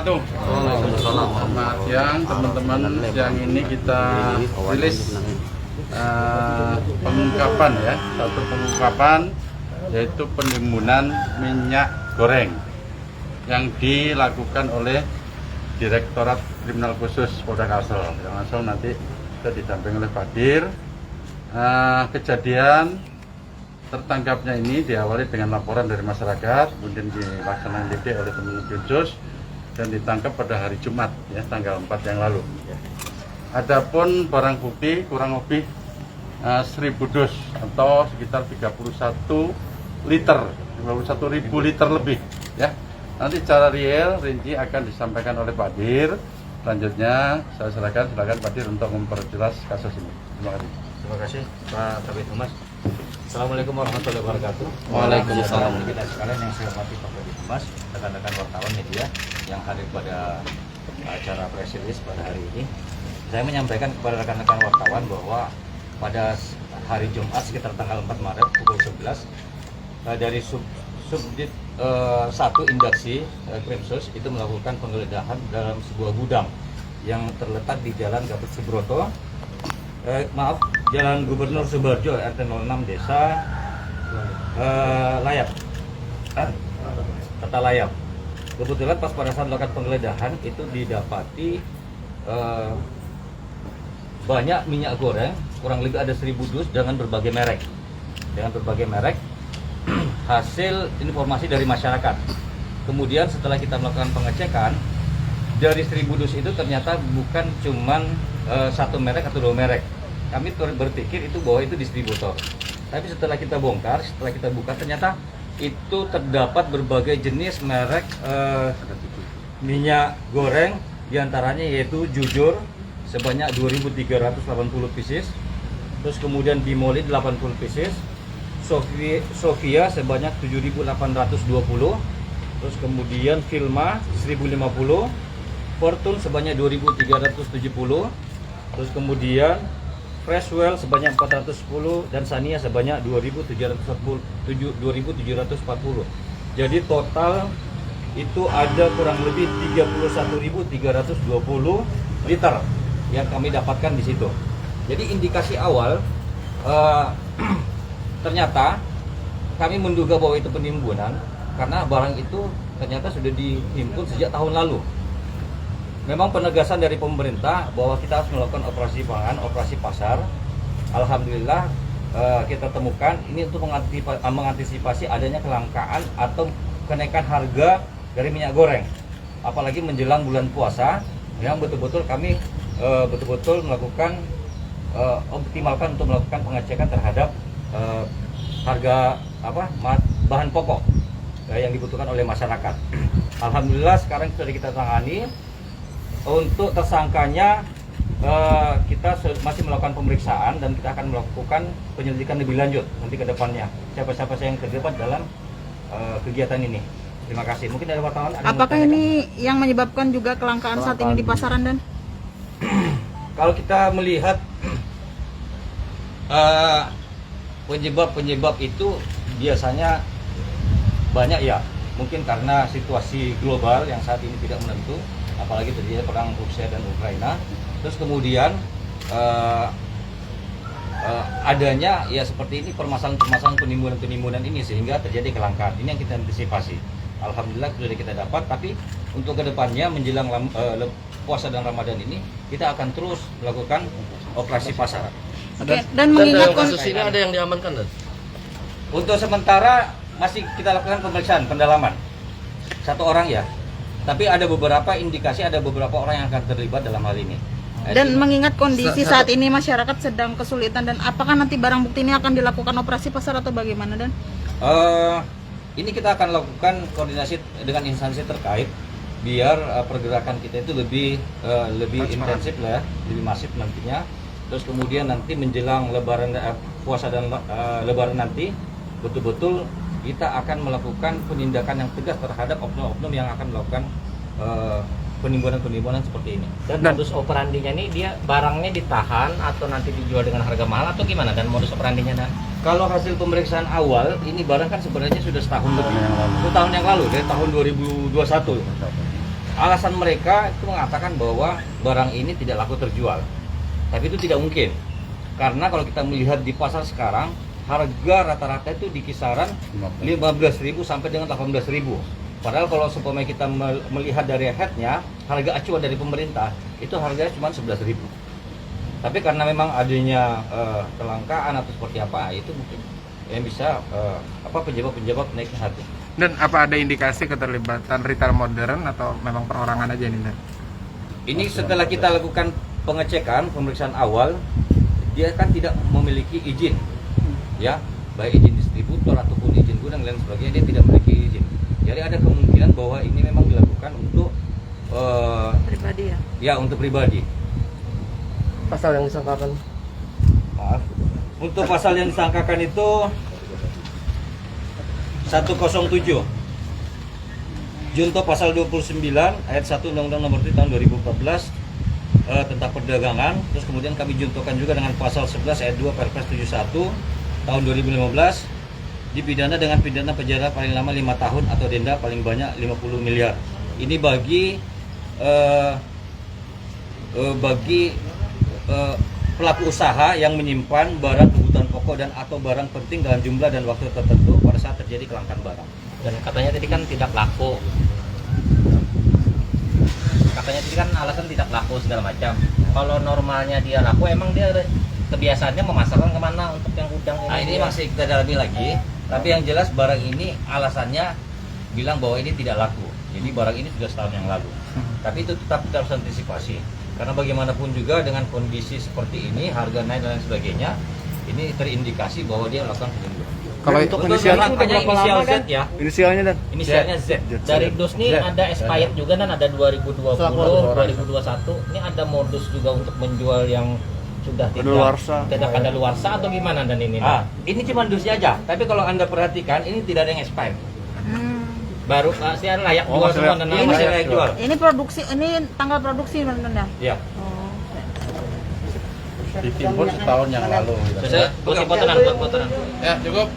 wabarakatuh. Selamat siang teman-teman. Siang ini kita rilis pengungkapan ya, satu pengungkapan yaitu penimbunan minyak goreng yang dilakukan oleh Direktorat Kriminal Khusus Polda Kalsel. Yang langsung nanti kita didampingi oleh Pak Dir. Kejadian tertangkapnya ini diawali dengan laporan dari masyarakat, kemudian dilaksanakan DD oleh teman-teman khusus dan ditangkap pada hari Jumat ya, tanggal 4 yang lalu. Adapun barang bukti kurang lebih 1000 dus atau sekitar 31 liter, 51.000 liter lebih ya. Nanti secara real rinci akan disampaikan oleh Pak Dir. Selanjutnya saya silakan Pak Dir untuk memperjelas kasus ini. Terima kasih. Terima kasih Pak Kabid Humas. Assalamualaikum warahmatullahi wabarakatuh. Waalaikumsalam. Kita sekalian yang saya hormati Pak Kabid Humas, rekan-rekan wartawan media yang hadir pada acara press release pada hari ini. Saya menyampaikan kepada rekan-rekan wartawan bahwa pada hari Jumat sekitar tanggal 4 Maret pukul 11 dari Subdit 1 Indaksi Krimsus itu melakukan penggeledahan dalam sebuah gudang yang terletak di Jalan Gatot Subroto, Jalan Gubernur Subarjo RT 06 Desa Layap, Kota Layap. Kebetulan pas pada saat melakukan penggeledahan itu didapati banyak minyak goreng, kurang lebih ada 1000 dus dengan berbagai merek. Hasil informasi dari masyarakat. Kemudian setelah kita melakukan pengecekan, dari 1000 dus itu ternyata bukan cuman satu merek atau dua merek. Kami berpikir itu bahwa itu distributor. Tapi setelah kita bongkar, setelah kita buka, ternyata itu terdapat berbagai jenis merek minyak goreng, diantaranya yaitu Jujur sebanyak 2.380 pieces, terus kemudian Bimoli 80 pieces, Sofia sebanyak 7.820, terus kemudian Filma 1.050, Fortune sebanyak 2.370, terus kemudian Freshwell sebanyak 410 dan Sania sebanyak 2.740. Jadi total itu ada kurang lebih 31.320 liter yang kami dapatkan di situ. Jadi indikasi awal ternyata kami menduga bahwa itu penimbunan karena barang itu ternyata sudah dihimpun sejak tahun lalu. Memang penegasan dari pemerintah bahwa kita harus melakukan operasi pangan, operasi pasar. Alhamdulillah kita temukan ini untuk mengantisipasi adanya kelangkaan atau kenaikan harga dari minyak goreng. Apalagi menjelang bulan puasa, yang betul-betul kami betul-betul melakukan optimalkan untuk melakukan pengecekan terhadap harga bahan pokok yang dibutuhkan oleh masyarakat. Alhamdulillah sekarang sudah kita tangani. Untuk tersangkanya kita masih melakukan pemeriksaan dan kita akan melakukan penyelidikan lebih lanjut nanti ke depannya. Siapa-siapa yang terlibat dalam kegiatan ini. Terima kasih. Mungkin dari wartawan ada. Apakah ini yang menyebabkan juga kelangkaan saat ini di pasaran, Dan? Kalau kita melihat penyebab itu biasanya banyak ya. Mungkin karena situasi global yang saat ini tidak menentu, apalagi terjadi perang Rusia dan Ukraina. Terus kemudian adanya ya seperti ini permasalahan penimbunan ini sehingga terjadi kelangkaan. Ini yang kita antisipasi. Alhamdulillah sudah kita dapat, tapi untuk kedepannya menjelang puasa dan Ramadan ini kita akan terus melakukan operasi pasar. Oke, dan mengingat kasus ini ada yang diamankan, Dan? Untuk sementara masih kita lakukan pemeriksaan pendalaman. Satu orang ya. Tapi ada beberapa indikasi, ada beberapa orang yang akan terlibat dalam hal ini. Dan mengingat kondisi saat ini masyarakat sedang kesulitan, dan apakah nanti barang bukti ini akan dilakukan operasi pasar atau bagaimana, Dan? Ini kita akan lakukan koordinasi dengan instansi terkait biar pergerakan kita itu lebih intensif lah ya, lebih masif nantinya. Terus kemudian nanti menjelang Lebaran, puasa dan Lebaran nanti betul-betul kita akan melakukan penindakan yang tegas terhadap oknum-oknum yang akan melakukan penimbunan seperti ini. Dan modus operandinya ini dia barangnya ditahan atau nanti dijual dengan harga mahal atau gimana, dan modus operandinya? Dan kalau hasil pemeriksaan awal ini barang kan sebenarnya sudah setahun lebih, 1 tahun yang lalu dari tahun 2021. alasan mereka itu mengatakan bahwa barang ini tidak laku terjual. Tapi itu tidak mungkin. Karena kalau kita melihat di pasar sekarang, harga rata-rata itu di kisaran 15.000 sampai dengan 18.000. Padahal kalau seumpama kita melihat dari headnya, harga acuan dari pemerintah itu harganya cuma 11.000. Tapi karena memang adanya kelangkaan atau seperti apa, itu mungkin yang bisa penyebab naiknya harga. Dan apa ada indikasi keterlibatan retail modern atau memang perorangan aja ini? Ini setelah kita lakukan pengecekan, pemeriksaan awal, dia kan tidak memiliki izin, ya, baik izin distributor ataupun izin gudang dan sebagainya, dia tidak memiliki izin. Jadi ada kemungkinan bahwa ini memang dilakukan untuk Pribadi ya. ya untuk pribadi. Pasal yang disangkakan. Maaf. Untuk pasal yang disangkakan itu 107. Junto pasal 29 ayat 1 Undang-Undang Nomor 3 Tahun 2014 tentang perdagangan. Terus kemudian kami juntokan juga dengan pasal 11 ayat 2 Perpres 71 tahun 2015, dipidana dengan pidana penjara paling lama 5 tahun atau denda paling banyak 50 miliar. Ini bagi pelaku usaha yang menyimpan barang kebutuhan pokok dan atau barang penting dalam jumlah dan waktu tertentu pada saat terjadi kelangkaan barang. Dan katanya tadi kan tidak laku. Katanya tadi kan alasan tidak laku segala macam. Kalau normalnya dia laku, emang dia kebiasaannya memasarkan kemana untuk yang gudang ini? Nah, ini masih kita dalami lagi. Tapi yang jelas barang ini alasannya bilang bahwa ini tidak laku. Jadi barang ini sudah setahun yang lalu. Tapi itu tetap kita harus antisipasi. Karena bagaimanapun juga dengan kondisi seperti ini, harga naik dan lain sebagainya, ini terindikasi bahwa dia melakukan penimbunan. Kalau itu Inisialnya inisial Z ya. Inisialnya dan Inisialnya Z. Dari dus nih ada expired juga dan ada 2020, 2021. Ini ada modus juga untuk menjual yang sudah tidak kadaluarsa atau gimana dan ini? Ini cuma dusnya aja. Tapi kalau Anda perhatikan, ini tidak ada yang expired. Baru masih layak jual semua dan Ini masih layak jual. Ini produksi, ini tanggal produksi benar-benar. Ya. Oh. Ditimbun setahun yang lalu. Selesai, foto-fotoan. Ya cukup.